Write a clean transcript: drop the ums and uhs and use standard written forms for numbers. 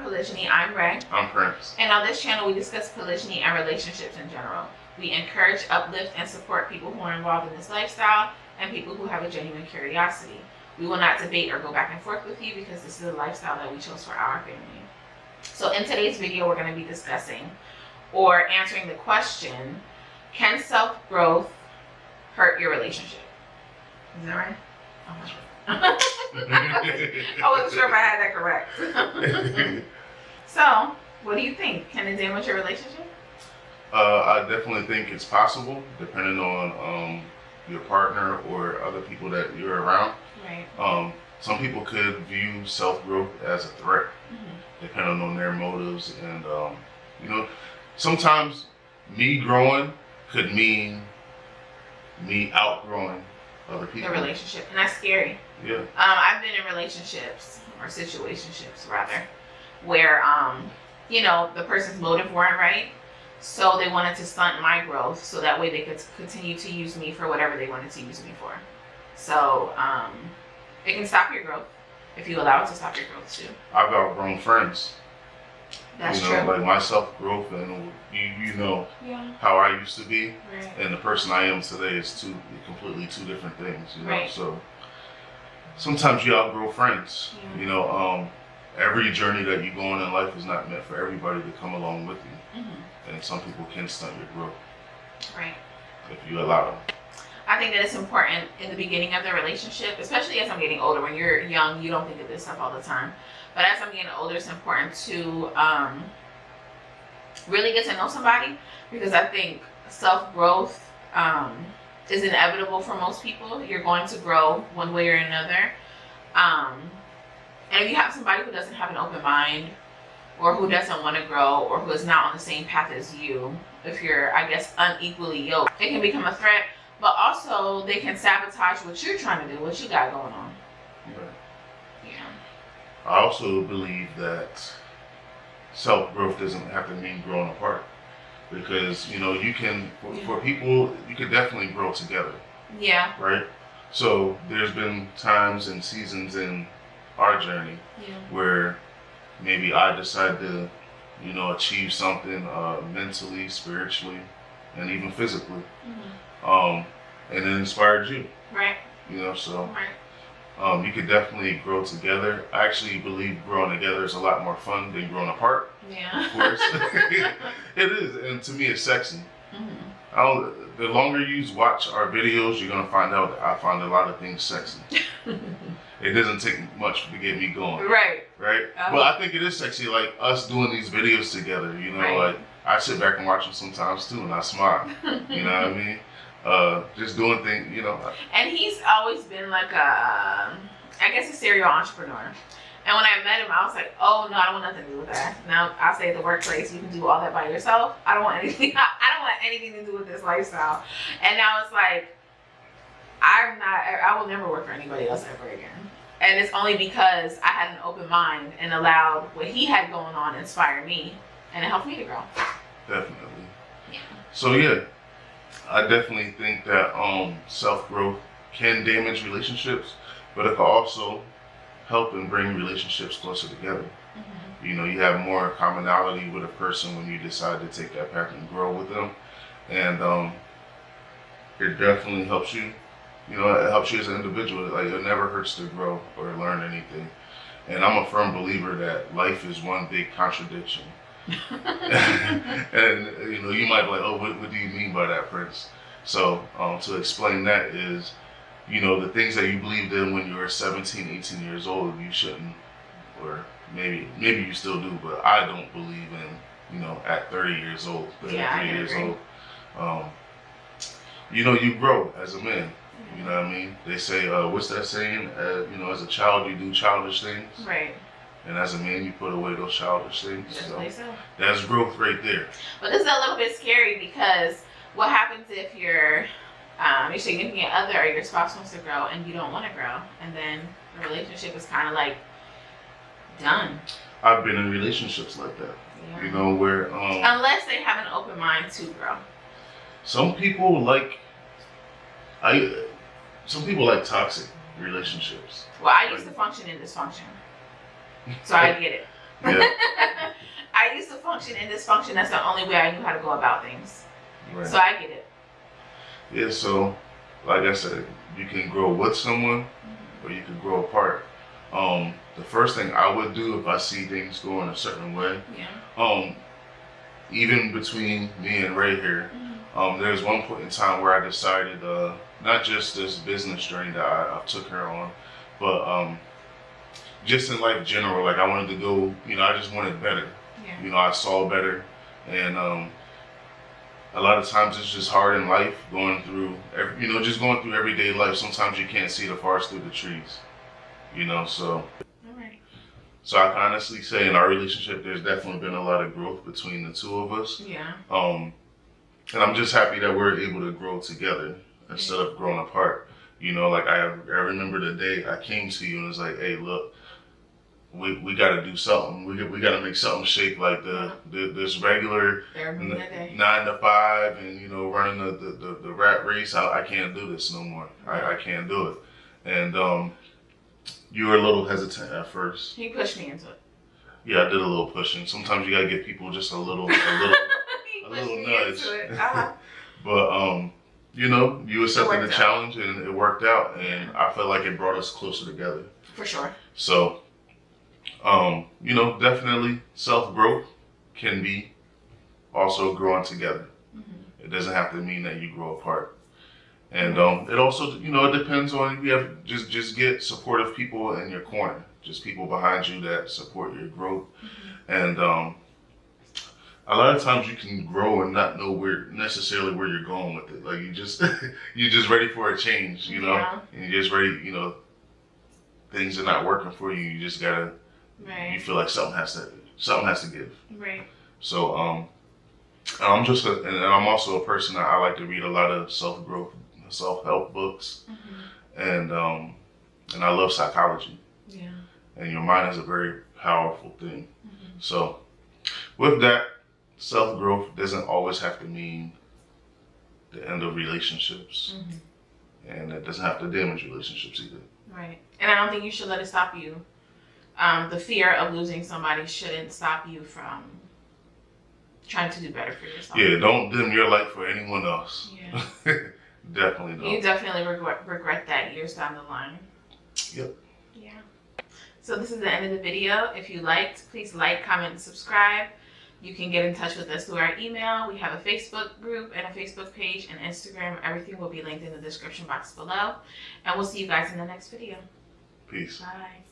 Polygyny. I'm Ray. I'm Prince. And on this channel, we discuss polygyny and relationships in general. We encourage, uplift, and support people who are involved in this lifestyle and people who have a genuine curiosity. We will not debate or go back and forth with you because this is a lifestyle that we chose for our family. So in today's video, we're going to be discussing or answering the question, can self-growth hurt your relationship? Is that right? I wasn't sure if I had that correct. So, what do you think? Can it damage your relationship? I definitely think it's possible, depending on your partner or other people that you're around. Right. Some people could view self-growth as a threat, depending on their motives. And, sometimes me growing could mean me outgrowing other people. The relationship. And that's scary. Yeah. I've been in relationships, or situationships rather, where, the person's motive weren't right. So they wanted to stunt my growth so that way they could continue to use me for whatever they wanted to use me for. So it can stop your growth if you allow it to stop your growth too. I've outgrown friends. That's true. Like my self-growth, and you know Yeah. how I used to be, Right. and the person I am today is completely two different things. Right. So sometimes you outgrow friends. Yeah. Every journey that you go on in life is not meant for everybody to come along with you, and some people can stunt your growth. Right. If you allow them. I think that it's important in the beginning of the relationship, especially as I'm getting older. When you're young, you don't think of this stuff all the time. But as I'm getting older, it's important to really get to know somebody, because I think self-growth is inevitable for most people. You're going to grow one way or another. And if you have somebody who doesn't have an open mind, or who doesn't want to grow, or who is not on the same path as you, if you're, I guess, unequally yoked, it can become a threat. But also, they can sabotage what you're trying to do, what you got going on. Right. Yeah. I also believe that self-growth doesn't have to mean growing apart, because you can, for people, you can definitely grow together. Yeah. Right. So there's been times and seasons in our journey where maybe I decide to, achieve something mentally, spiritually, and even physically, and it inspired you. Right. So Right. you could definitely grow together. I actually believe growing together is a lot more fun than growing apart. Yeah. Of course. It is, and to me it's sexy. The longer you watch our videos, you're gonna find out that I find a lot of things sexy. It doesn't take much to get me going. Right. Right? But I think it is sexy, like us doing these videos together, Right. Like I sit back and watch them sometimes too, and I smile. You know what I mean? Just doing things, And he's always been like I guess a serial entrepreneur. And when I met him, I was like, oh no, I don't want nothing to do with that. Now I'll say at the workplace, you can do all that by yourself. I don't want anything. I don't want anything to do with this lifestyle. And now it's like, I will never work for anybody else ever again. And it's only because I had an open mind and allowed what he had going on inspire me, and it helped me to grow. Definitely. Yeah. So I definitely think that self-growth can damage relationships, but it can also help and bring relationships closer together. You have more commonality with a person when you decide to take that path and grow with them, and it definitely helps you. It helps you as an individual. Like, it never hurts to grow or learn anything. And I'm a firm believer that life is one big contradiction. And you might be like, oh, what do you mean by that, Prince? So to explain that is, the things that you believed in when you were 17, 18 years old, you shouldn't, or maybe you still do, but I don't believe in, at 30 years old, 33 years old. You grow as a man. You know what I mean? They say, what's that saying? As a child, you do childish things. Right. And as a man, you put away those childish things. Definitely so. That's growth right there. But this is a little bit scary, because what happens if your significant other or your spouse wants to grow and you don't want to grow, and then the relationship is kind of like done? I've been in relationships like that. Yeah. Where unless they have an open mind to grow. Some people like toxic relationships. Well, I used to function in dysfunction, so I get it. Yeah. I used to function in dysfunction. That's the only way I knew how to go about things. Right. So I get it. Yeah, so like I said, you can grow with someone or you can grow apart. The first thing I would do if I see things going a certain way, even between me and Ray here, there's one point in time where I decided, not just this business journey that I took her on, but just in life general, like I wanted to go, I just wanted better. Yeah. I saw better, and a lot of times it's just hard in life going through, just going through everyday life. Sometimes you can't see the forest through the trees, so. So I can honestly say in our relationship, there's definitely been a lot of growth between the two of us. Yeah. And I'm just happy that we're able to grow together instead of growing apart. Like I remember the day I came to you and was like, hey, look, we got to do something. We got to make something shake like this regular 9 to 5 and, running the rat race. I can't do this no more. I can't do it. And, you were a little hesitant at first. He pushed me into it. Yeah, I did a little pushing. Sometimes you gotta give people just a little nudge. But you accepted the challenge and it worked out, and I feel like it brought us closer together. For sure. So, definitely self-growth can be also growing together. It doesn't have to mean that you grow apart. And it also, it depends on, you have just get supportive people in your corner, just people behind you that support your growth. And a lot of times you can grow and not know necessarily where you're going with it. Like you're just ready for a change, and you're just ready, things are not working for you. You just gotta, you feel like something has to give. Right. So I'm also a person that I like to read a lot of self-help books, and I love psychology. Yeah. And your mind is a very powerful thing. So with that, self-growth doesn't always have to mean the end of relationships, and it doesn't have to damage relationships either. Right. And I don't think you should let it stop you. The fear of losing somebody shouldn't stop you from trying to do better for yourself. Yeah, don't dim your light for anyone else. Yeah. Definitely don't. You definitely regret that years down the line. Yep. Yeah. So this is the end of the video. If you liked, please like, comment, and subscribe. You can get in touch with us through our email. We have a Facebook group and a Facebook page and Instagram. Everything will be linked in the description box below. And we'll see you guys in the next video. Peace. Bye.